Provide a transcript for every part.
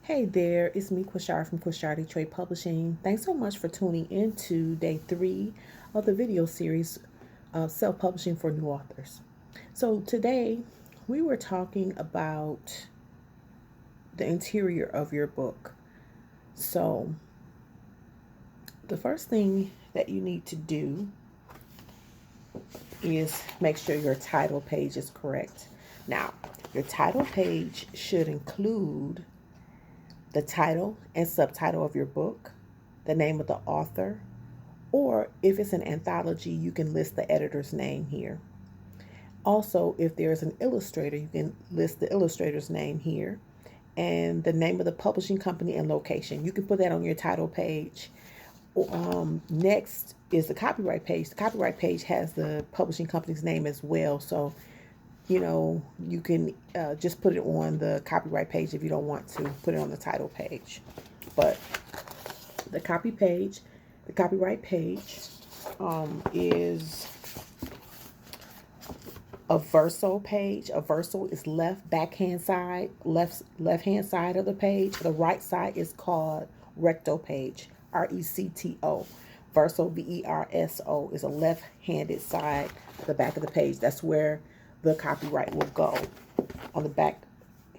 Hey there, it's me, Quashar from Quashar Trade Publishing. Thanks so much for tuning into day 3 of the video series of self publishing for new authors. So, today we were talking about the interior of your book. So, the first thing that you need to do is make sure your title page is correct. Now, your title page should include the title and subtitle of your book, the name of the author, or if it's an anthology, you can list the editor's name here. Also, if there's an illustrator, you can list the illustrator's name here and the name of the publishing company and location. You can put that on your title page. Next is the copyright page. The copyright page has the publishing company's name as well. So, you can just put it on the copyright page if you don't want to put it on the title page. But the the copyright page is a verso page. A verso is left hand side of the page. The right side is called recto page, RECTO. Verso, VERSO, is a left-handed side, the back of the page. That's where the copyright will go, on the back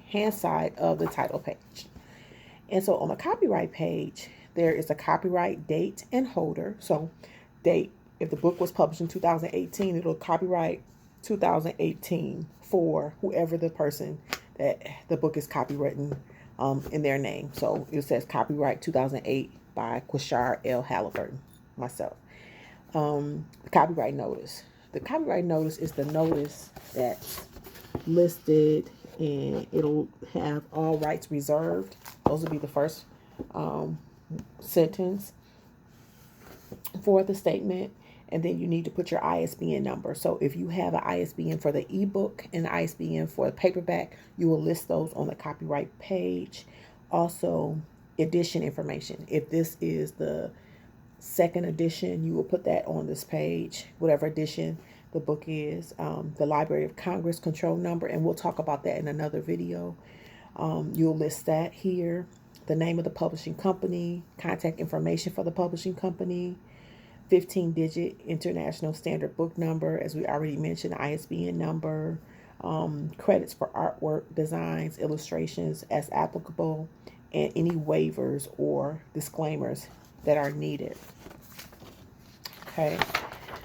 hand side of the title page. And so on the copyright page, there is a copyright date and holder. So date, if the book was published in 2018, it'll copyright 2018 for whoever the person that the book is copywritten in their name. So it says copyright 2008 by Quashar L. Halliburton, myself. The copyright notice. The copyright notice is the notice that's listed, and it'll have all rights reserved. Those will be the first sentence for the statement. And then you need to put your ISBN number. So if you have an ISBN for the ebook and ISBN for the paperback, you will list those on the copyright page. Also, edition information. If this is the second edition, you will put that on this page, whatever edition the book is. The Library of Congress control number, and we'll talk about that in another video. You'll list that here. The name of the publishing company, contact information for the publishing company, 15-digit international standard book number, as we already mentioned, ISBN number, credits for artwork, designs, illustrations as applicable, and any waivers or disclaimers that are needed. Okay.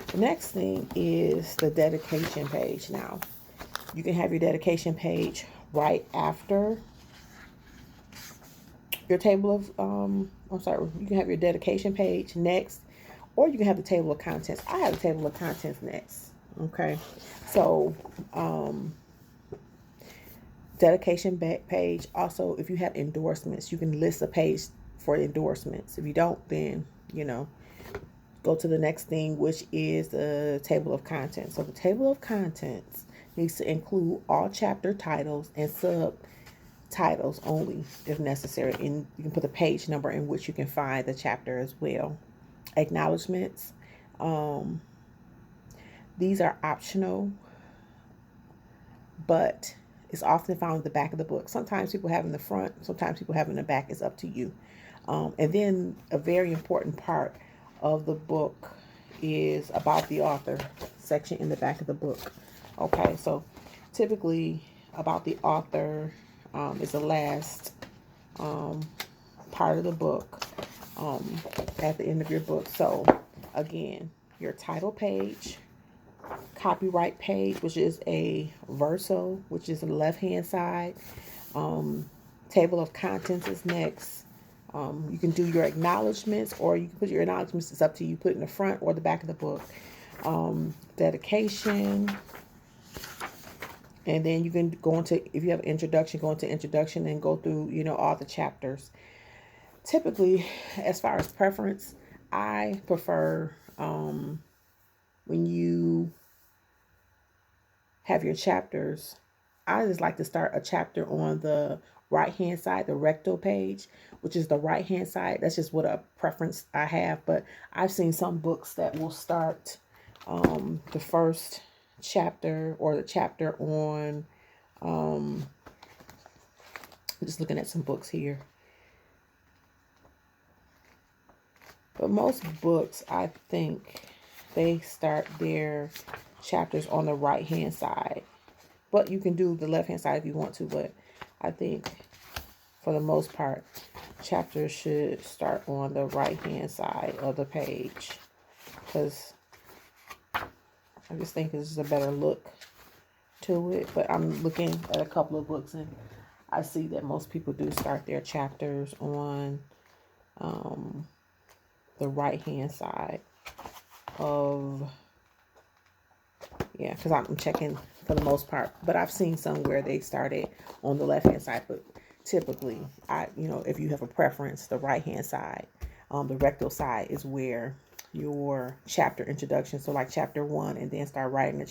The next thing is the dedication page. Now, you can have your dedication page right after your table of, you can have your dedication page next, or you can have the table of contents. I have the table of contents next. Okay. So, dedication page. Also, if you have endorsements, you can list a page for endorsements. If you don't, then, go to the next thing, which is the table of contents. So the table of contents needs to include all chapter titles and subtitles only if necessary. And you can put the page number in which you can find the chapter as well. Acknowledgements. These are optional, but it's often found at the back of the book. Sometimes people have in the front, sometimes people have in the back. It's up to you. And then a very important part of the book is about the author section in the back of the book. Okay, so typically about the author is the last part of the book at the end of your book. So again, your title page, copyright page, which is a verso, which is the left hand side. Table of contents is next. You can do your acknowledgments, or you can put your acknowledgments. It's up to you. Put it in the front or the back of the book. Dedication. And then you can go into, if you have introduction, go into introduction and go through, all the chapters. Typically, as far as preference, I prefer when you have your chapters, I just like to start a chapter on the right hand side, the recto page, which is the right hand side. That's just what a preference I have. But I've seen some books that will start the first chapter or the chapter on Just looking at some books here. But most books, I think, they start their chapters on the right hand side. But you can do the left hand side if you want to. But I think for the most part, chapters should start on the right hand side of the page. Because I just think it's just a better look to it. But I'm looking at a couple of books and I see that most people do start their chapters on the right hand side of, yeah, because I'm checking for the most part, but I've seen some where they started on the left hand side, but typically if you have a preference, the right hand side, the rectal side is where your chapter introduction, so like chapter 1, and then start writing the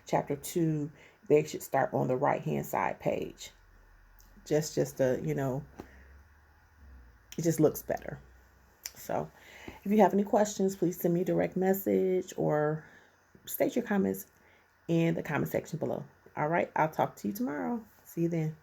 chapter 2, they should start on the right hand side page. Just it just looks better. So if you have any questions, please send me a direct message or state your comments in the comment section below. All right, I'll talk to you tomorrow. See you then.